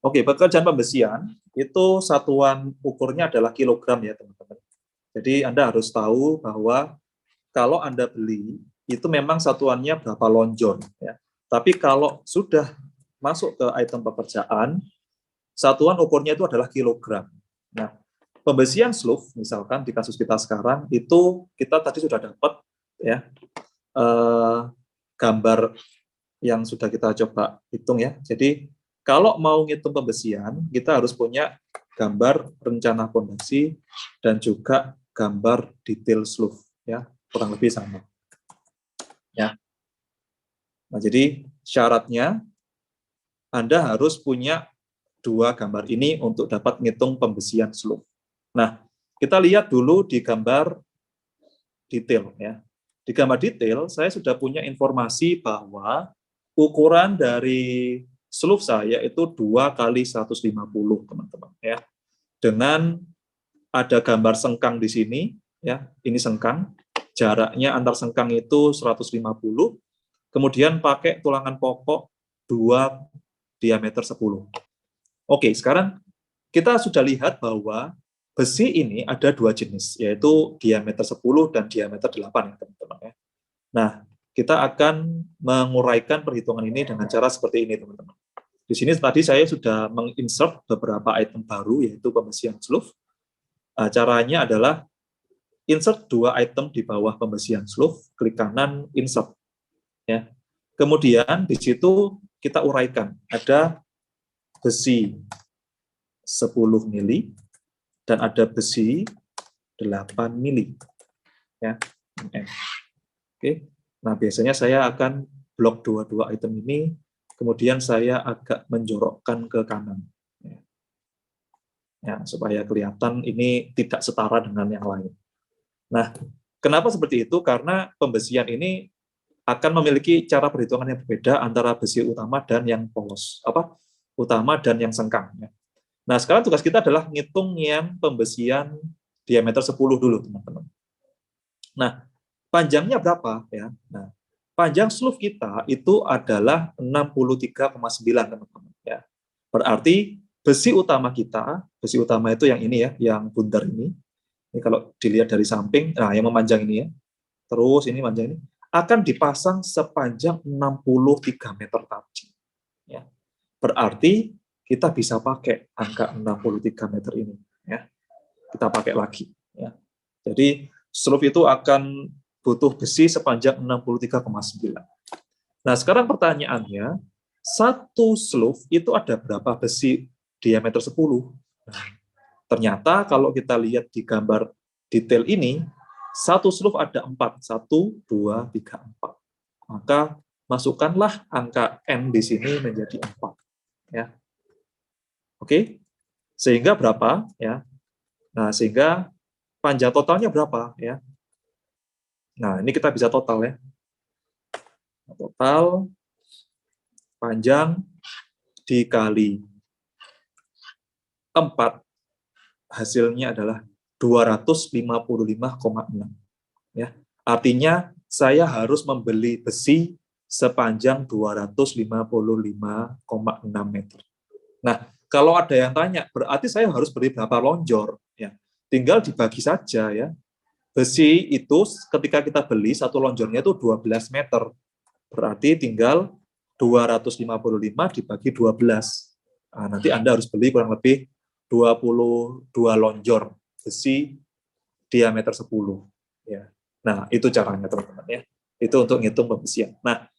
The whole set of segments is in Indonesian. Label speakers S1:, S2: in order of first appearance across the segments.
S1: Oke, pekerjaan pembesian itu satuan ukurnya adalah kilogram ya teman-teman. Jadi Anda harus tahu bahwa kalau Anda beli itu memang satuannya berapa lonjor ya. Tapi kalau sudah masuk ke item pekerjaan, satuan ukurnya itu adalah kilogram. Nah, pembesian sloof misalkan di kasus kita sekarang itu kita tadi sudah dapat ya gambar yang sudah kita coba hitung ya. Jadi kalau mau ngitung pembesian, kita harus punya gambar rencana fondasi dan juga gambar detail sloof ya, kurang lebih sama. Ya. Nah, jadi syaratnya Anda harus punya dua gambar ini untuk dapat ngitung pembesian sloof. Nah, kita lihat dulu di gambar detail ya. Di gambar detail saya sudah punya informasi bahwa ukuran dari sloof saya itu 2 kali 150 teman-teman ya. Dengan ada gambar sengkang di sini ya, ini sengkang. Jaraknya antar sengkang itu 150. Kemudian pakai tulangan pokok 2 diameter 10. Oke, sekarang kita sudah lihat bahwa besi ini ada dua jenis, yaitu diameter 10 dan diameter 8 ya teman-teman ya. Nah, kita akan menguraikan perhitungan ini dengan cara seperti ini teman-teman. Di sini tadi saya sudah menginsert beberapa item baru, yaitu pembesian sloof. Caranya adalah insert dua item di bawah pembesian sloof, klik kanan, insert. Ya. Kemudian di situ kita uraikan, ada besi 10 mili dan ada besi 8 mili. Ya. Oke. Nah, biasanya saya akan blok dua-dua item ini, kemudian saya agak menjorokkan ke kanan. Ya, supaya kelihatan ini tidak setara dengan yang lain. Nah, kenapa seperti itu? Karena pembesian ini akan memiliki cara perhitungan yang berbeda antara besi utama dan yang polos, utama dan yang sengkang. Ya. Nah, sekarang tugas kita adalah ngitung yang pembesian diameter 10 dulu, teman-teman. Nah, panjangnya berapa? Ya. Nah, panjang sloof kita itu adalah 63,9, teman-teman. Ya. Berarti besi utama kita, besi utama itu yang ini ya, yang bundar ini. Ini kalau dilihat dari samping, nah yang memanjang ini ya, terus ini panjang ini, akan dipasang sepanjang 63 meter tadi. Ya. Berarti kita bisa pakai angka 63 meter ini. Ya. Kita pakai lagi. Ya. Jadi sloof itu akan butuh besi sepanjang 63,9. Nah sekarang pertanyaannya, satu sloof itu ada berapa besi diameter 10? Nah, ternyata kalau kita lihat di gambar detail ini, satu sloof ada 4. 1, 2, 3, 4. Maka masukkanlah angka N di sini menjadi 4. Ya. Oke? Sehingga berapa? Ya. Nah, sehingga panjang totalnya berapa? Ya. Nah, ini kita bisa total ya. Total panjang dikali 4, hasilnya adalah 255,6. Ya. Artinya saya harus membeli besi sepanjang 255,6 meter. Nah, kalau ada yang tanya, berarti saya harus beli berapa lonjor? Ya, tinggal dibagi saja ya. Besi itu ketika kita beli satu lonjornya itu 12 meter. Berarti tinggal 255 dibagi 12. Nah, nanti Anda harus beli kurang lebih 22 lonjor besi diameter 10. Ya. Nah, itu caranya teman-teman ya. Itu untuk ngitung pembesian. Nah,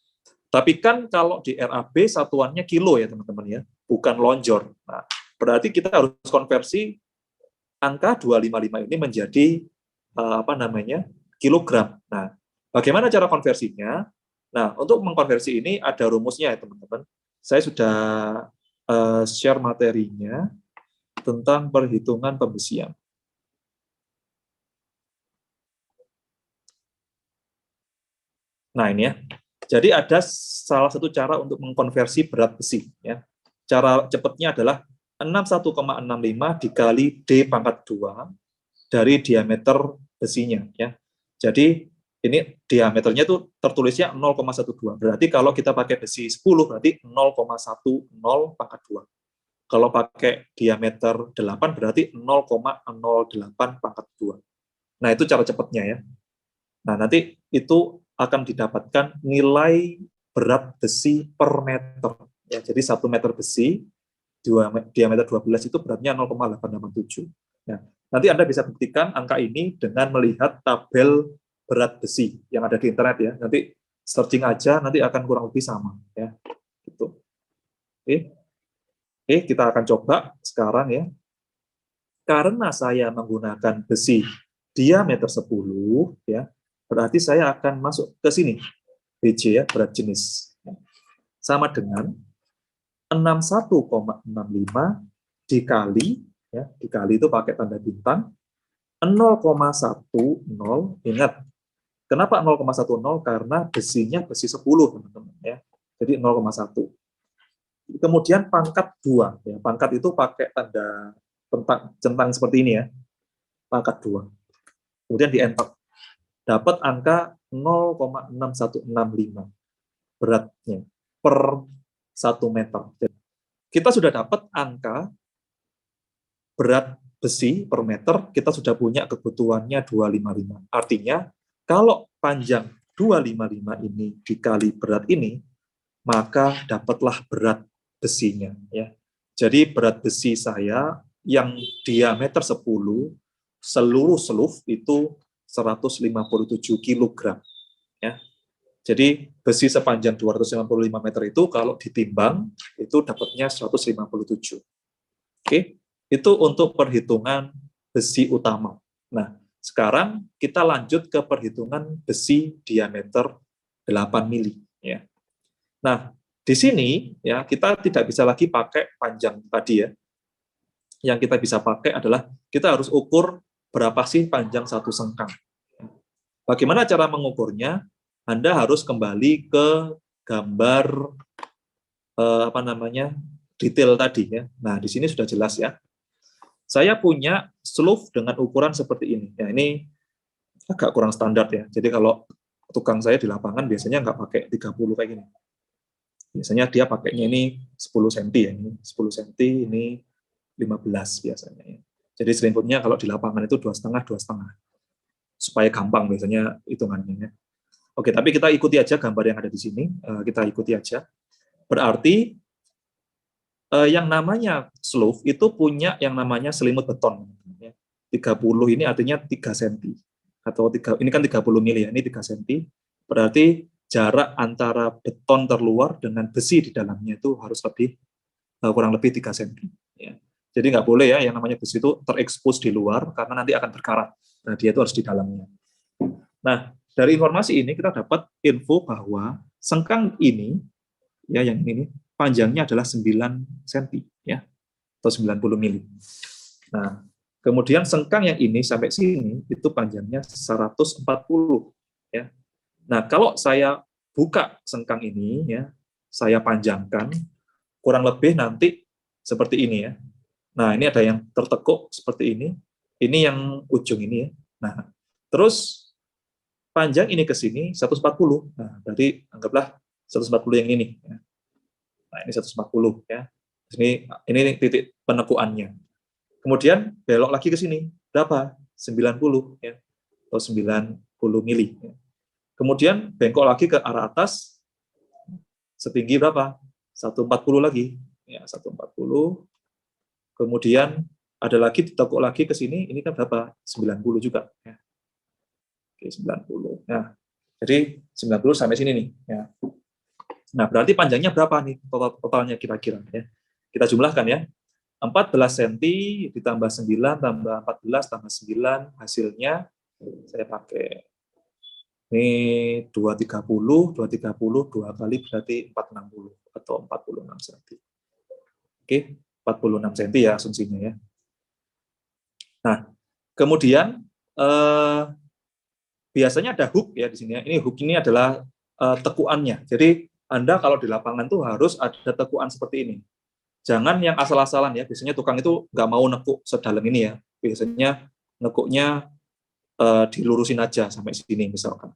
S1: tapi kan kalau di RAB satuannya kilo ya teman-teman ya, bukan lonjor. Nah, berarti kita harus konversi angka 255 ini menjadi kilogram. Nah, bagaimana cara konversinya? Nah, untuk mengkonversi ini ada rumusnya ya teman-teman. Saya sudah share materinya tentang perhitungan pembesian. Nah, ini ya. Jadi ada salah satu cara untuk mengkonversi berat besi ya. Cara cepatnya adalah 61,65 dikali D pangkat 2 dari diameter besinya ya. Jadi ini diameternya itu tertulisnya 0,12. Berarti kalau kita pakai besi 10 berarti 0,10 pangkat 2. Kalau pakai diameter 8 berarti 0,08 pangkat 2. Nah, itu cara cepatnya ya. Nah, nanti itu akan didapatkan nilai berat besi per meter. Ya, jadi 1 meter besi, diameter 12 itu beratnya 0,887. Nah, nanti Anda bisa buktikan angka ini dengan melihat tabel berat besi yang ada di internet ya. Nanti searching aja, nanti akan kurang lebih sama ya. Gitu. Oke. Oke, kita akan coba sekarang ya. Karena saya menggunakan besi diameter 10 ya, berarti saya akan masuk ke sini. BJ ya, berat jenis. Sama dengan 61,65 dikali ya, dikali itu pakai tanda bintang 0,10. Ingat, kenapa 0,10? Karena besinya besi 10, teman-teman ya. Jadi 0,1. Kemudian pangkat 2 ya. Pangkat itu pakai tanda centang seperti ini ya. Pangkat 2. Kemudian di enter. Dapat angka 0,6165 beratnya per 1 meter. Kita sudah dapat angka berat besi per meter, kita sudah punya kebutuhannya 255. Artinya, kalau panjang 255 ini dikali berat ini, maka dapatlah berat besinya. Ya. Jadi berat besi saya yang diameter 10, seluruh seluf itu 157 kg. Ya. Jadi besi sepanjang 255 meter itu kalau ditimbang, itu dapatnya 157. Oke, itu untuk perhitungan besi utama. Nah, sekarang kita lanjut ke perhitungan besi diameter 8 mili. Ya. Nah, di sini ya kita tidak bisa lagi pakai panjang tadi ya. Yang kita bisa pakai adalah kita harus ukur berapa sih panjang satu sengkang. Bagaimana cara mengukurnya? Anda harus kembali ke gambar detail tadi ya. Nah, di sini sudah jelas ya. Saya punya sloof dengan ukuran seperti ini. Ya, ini agak kurang standar ya. Jadi kalau tukang saya di lapangan biasanya nggak pakai 30 kayak gini. Biasanya dia pakainya ini 10 cm ya. Ini 10 cm, ini 15 biasanya ya. Jadi selimutnya kalau di lapangan itu 2,5 supaya gampang biasanya hitungannya ya. Oke, tapi kita ikuti aja gambar yang ada di sini. Kita ikuti aja. Berarti yang namanya sloof itu punya yang namanya selimut beton. 30 ini artinya 3 cm. Atau 3, ini kan 30 mili ya, ini 3 cm. Berarti jarak antara beton terluar dengan besi di dalamnya itu harus kurang lebih 3 cm. Ya. Jadi nggak boleh ya yang namanya besi itu terekspos di luar, karena nanti akan berkarat. Nah, dia itu harus di dalamnya. Nah, dari informasi ini kita dapat info bahwa sengkang ini, ya yang ini, panjangnya adalah 9 cm, ya, atau 90 mili. Nah, kemudian sengkang yang ini sampai sini itu panjangnya 140, ya. Nah, kalau saya buka sengkang ini, ya, saya panjangkan, kurang lebih nanti seperti ini ya. Nah, ini ada yang tertekuk seperti ini yang ujung ini ya. Nah, terus panjang ini ke sini 140. Nah, berarti anggaplah 140 yang ini. Ya. Nah, ini 140 ya. Ini titik penekuannya. Kemudian belok lagi ke sini. Berapa? 90 ya. Atau 90 mili. Ya. Kemudian bengkok lagi ke arah atas. Setinggi berapa? 140 lagi. Ya, 140. Kemudian ada lagi ditekuk lagi ke sini. Ini kan berapa? 90 juga ya. Oke, 90. Nah, jadi 90 sampai sini nih ya. Nah, berarti panjangnya berapa nih totalnya kira-kira ya. Kita jumlahkan ya. 14 cm ditambah 9 tambah 14 tambah 9 hasilnya saya pakai ini 230 2 kali berarti 460 atau 46 cm. Oke, 46 cm ya asumsinya ya. Nah, kemudian biasanya ada hook ya di sini ya. Ini hook ini adalah tekuannya. Jadi Anda kalau di lapangan tuh harus ada tekuan seperti ini. Jangan yang asal-asalan ya. Biasanya tukang itu nggak mau nekuk sedalam ini ya. Biasanya nekuknya dilurusin aja sampai sini misalkan.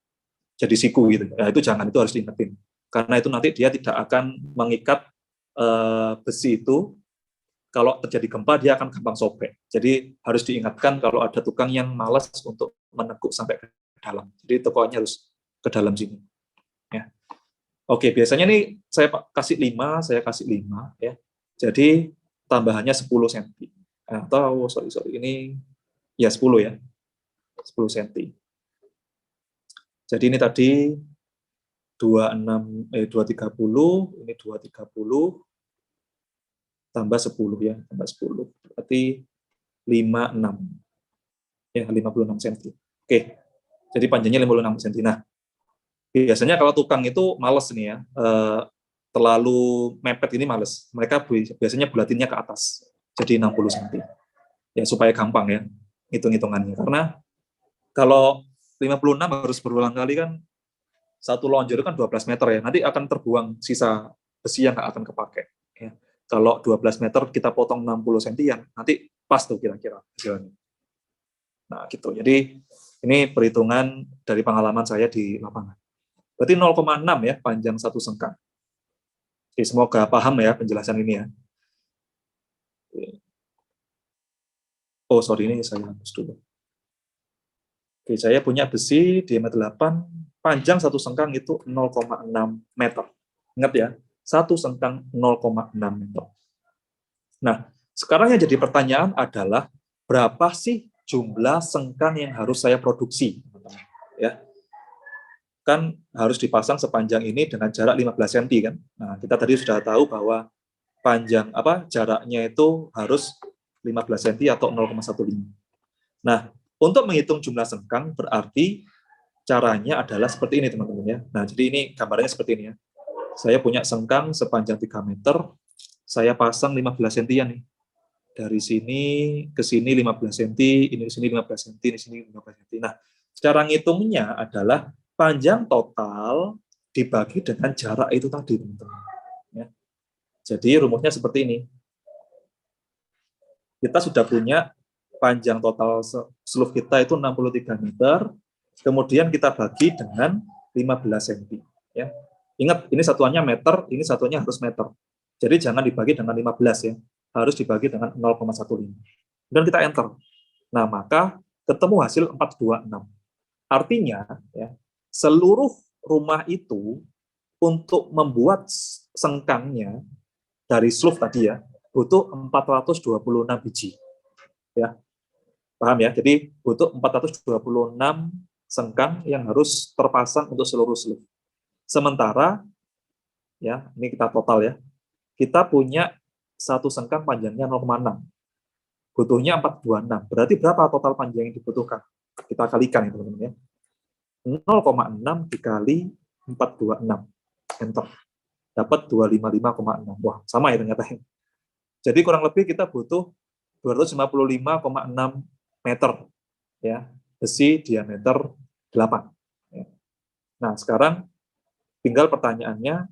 S1: Jadi siku gitu. Nah, itu jangan, itu harus diingetin. Karena itu nanti dia tidak akan mengikat besi itu kalau terjadi gempa dia akan gampang sobek. Jadi harus diingatkan kalau ada tukang yang malas untuk meneguk sampai ke dalam. Jadi tekoannya harus ke dalam sini. Ya. Oke, biasanya nih saya kasih 5, saya kasih 5 ya. Jadi tambahannya 10 cm. Atau sorry ini ya 10 ya. 10 cm. Jadi ini tadi 230, ini 230 tambah 10 ya, tambah 10. Berarti 56. Ya, 56 cm. Oke. Jadi panjangnya 56 cm. Nah, biasanya kalau tukang itu males nih ya, terlalu mepet ini males. Mereka biasanya bulatinnya ke atas. Jadi 60 cm. Ya, supaya gampang ya hitung-hitungannya. Karena kalau 56 harus berulang kali kan, satu lonjor kan 12 meter ya. Nanti akan terbuang sisa besi yang nggak akan kepake. Ya. Kalau 12 meter kita potong 60 cm, nanti pas tuh kira-kira hasilnya. Nah, gitu. Jadi ini perhitungan dari pengalaman saya di lapangan. Berarti 0,6 ya panjang satu sengkang. Oke, semoga paham ya penjelasan ini ya. Oh, sorry, ini saya hapus dulu. Oke, saya punya besi diameter 8, panjang satu sengkang itu 0,6 meter. Ingat ya, satu sengkang 0,6 meter. Nah, sekarang yang jadi pertanyaan adalah berapa sih jumlah sengkang yang harus saya produksi? Ya, kan harus dipasang sepanjang ini dengan jarak 15 cm kan. Nah, kita tadi sudah tahu bahwa jaraknya itu harus 15 cm atau 0,15. Nah, untuk menghitung jumlah sengkang berarti caranya adalah seperti ini teman-teman ya. Nah, jadi ini gambarnya seperti ini ya. Saya punya sengkang sepanjang 3 meter, saya pasang 15 cm nih. Dari sini ke sini 15 cm, ini ke sini 15 cm, ini sini 15 cm. Nah, cara ngitungnya adalah panjang total dibagi dengan jarak itu tadi, teman-teman. Ya. Jadi rumusnya seperti ini. Kita sudah punya panjang total seluf kita itu 63 meter, kemudian kita bagi dengan 15 cm. Ya. Ingat, ini satuannya meter, ini satuannya harus meter. Jadi jangan dibagi dengan 15 ya, harus dibagi dengan 0,15. Dan kita enter. Nah, maka ketemu hasil 426. Artinya, ya, seluruh rumah itu untuk membuat sengkangnya dari sloof tadi ya, butuh 426 biji. Ya, paham ya? Jadi butuh 426 sengkang yang harus terpasang untuk seluruh sloof. Sementara, ya, ini kita total ya, kita punya satu sengkang panjangnya 0,6. Butuhnya 426. Berarti berapa total panjang yang dibutuhkan? Kita kalikan ya teman-teman ya. 0,6 dikali 426. Enter. Dapat 255,6. Wah, sama ya ternyata. Jadi kurang lebih kita butuh 255,6 meter ya, besi diameter 8. Nah, sekarang tinggal pertanyaannya,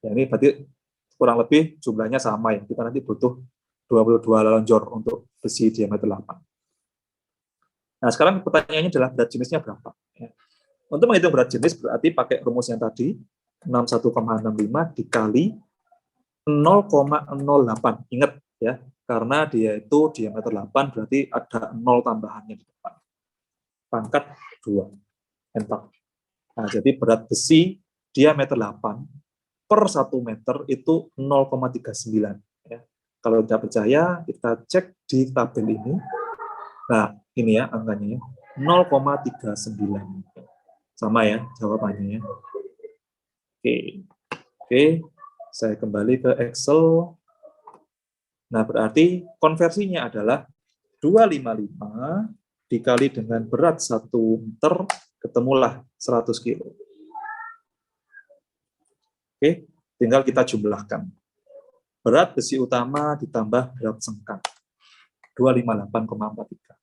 S1: ya ini berarti kurang lebih jumlahnya sama ya. Kita nanti butuh 22 lonjor untuk besi diameter 8. Nah, sekarang pertanyaannya adalah berat jenisnya berapa? Ya. Untuk menghitung berat jenis berarti pakai rumus yang tadi, 61,65 dikali 0,08. Ingat ya, karena dia itu diameter 8 berarti ada 0 tambahannya di depan. Pangkat 2. Enter. Nah, jadi berat besi diameter 8 per 1 meter itu 0,39. Ya. Kalau tidak percaya, kita cek di tabel ini. Nah, ini ya angkanya, 0,39. Sama ya jawabannya ya. Oke, saya kembali ke Excel. Nah, berarti konversinya adalah 255 dikali dengan berat 1 meter, ketemulah 100 kilo. Oke, tinggal kita jumlahkan. Berat besi utama ditambah berat sengkang. 258,43.